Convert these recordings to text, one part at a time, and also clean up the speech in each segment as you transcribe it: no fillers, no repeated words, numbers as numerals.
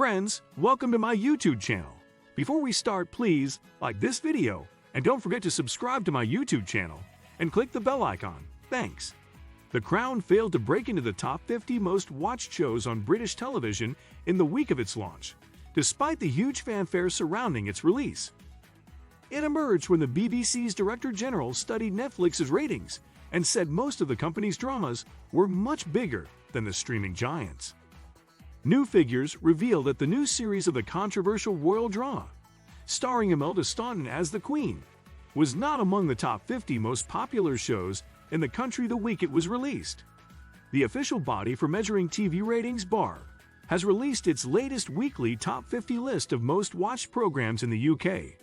Friends, welcome to my YouTube channel. Before we start, please like this video and don't forget to subscribe to my YouTube channel and click the bell icon. Thanks. The Crown failed to break into the top 50 most watched shows on British television in the week of its launch, despite the huge fanfare surrounding its release. It emerged when the BBC's Director General studied Netflix's ratings and said most of the company's dramas were much bigger than the streaming giants. New figures reveal that the new series of the controversial royal drama, starring Imelda Staunton as the Queen, was not among the top 50 most popular shows in the country the week it was released. The official body for measuring TV ratings, BAR, has released its latest weekly top 50 list of most watched programs in the UK,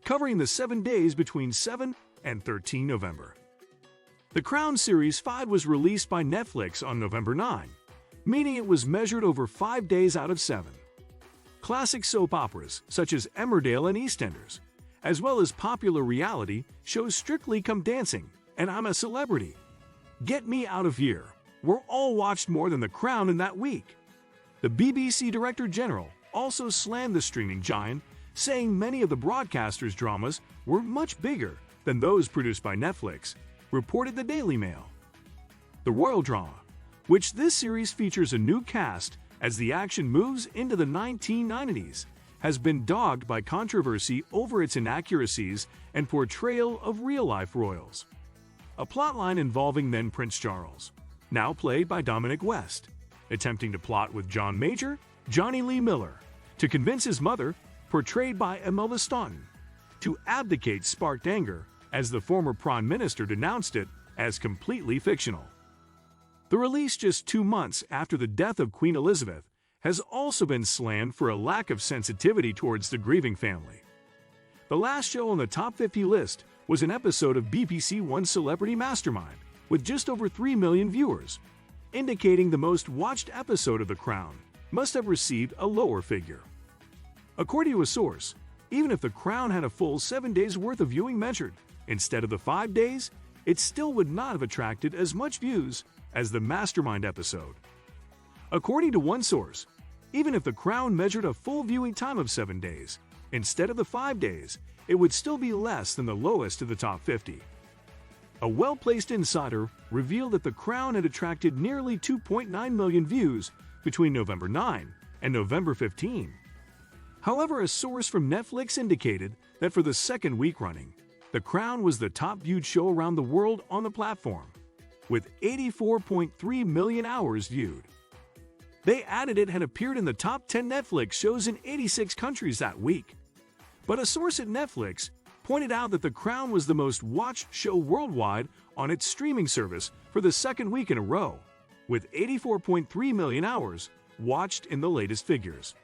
covering the 7 days between 7 and 13 November. The Crown Series 5 was released by Netflix on November 9, meaning it was measured over 5 days out of 7. Classic soap operas such as Emmerdale and EastEnders, as well as popular reality shows Strictly Come Dancing and I'm a Celebrity, Get Me Out of Here, were all watched more than The Crown in that week. The BBC Director General also slammed the streaming giant, saying many of the broadcaster's dramas were much bigger than those produced by Netflix, reported the Daily Mail. The royal drama, which this series features a new cast as the action moves into the 1990s, has been dogged by controversy over its inaccuracies and portrayal of real-life royals. A plotline involving then Prince Charles, now played by Dominic West, attempting to plot with John Major, Johnny Lee Miller, to convince his mother, portrayed by Imelda Staunton, to abdicate sparked anger as the former Prime Minister denounced it as completely fictional. The release just 2 months after the death of Queen Elizabeth has also been slammed for a lack of sensitivity towards the grieving family. The last show on the top 50 list was an episode of BBC One's Celebrity Mastermind with just over 3 million viewers, indicating the most watched episode of The Crown must have received a lower figure. According to a source, even if The Crown had a full 7 days worth of viewing measured instead of the 5 days, it still would not have attracted as much views as the Mastermind episode. According to one source, even if The Crown measured a full viewing time of 7 days instead of the 5 days, it would still be less than the lowest of the top 50. A well-placed insider revealed that The Crown had attracted nearly 2.9 million views between November 9 and November 15. However, a source from Netflix indicated that for the second week running, The Crown was the top-viewed show around the world on the platform, with 84.3 million hours viewed. They added it had appeared in the top 10 Netflix shows in 86 countries that week. But a source at Netflix pointed out that The Crown was the most watched show worldwide on its streaming service for the second week in a row, with 84.3 million hours watched in the latest figures.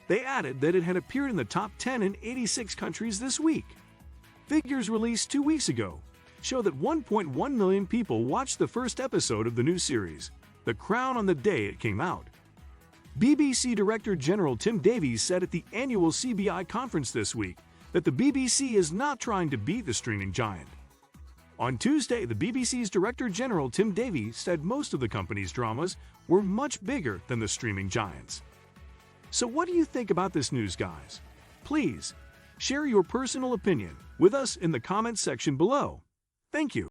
They added that it had appeared in the top 10 in 86 countries this week. Figures released 2 weeks ago show that 1.1 million people watched the first episode of the new series, The Crown, on the day it came out. BBC Director General Tim Davies said at the annual CBI conference this week that the BBC is not trying to beat the streaming giant. On Tuesday, the BBC's Director General Tim Davies said most of the company's dramas were much bigger than the streaming giants. So what do you think about this news, guys? Please share your personal opinion with us in the comments section below. Thank you.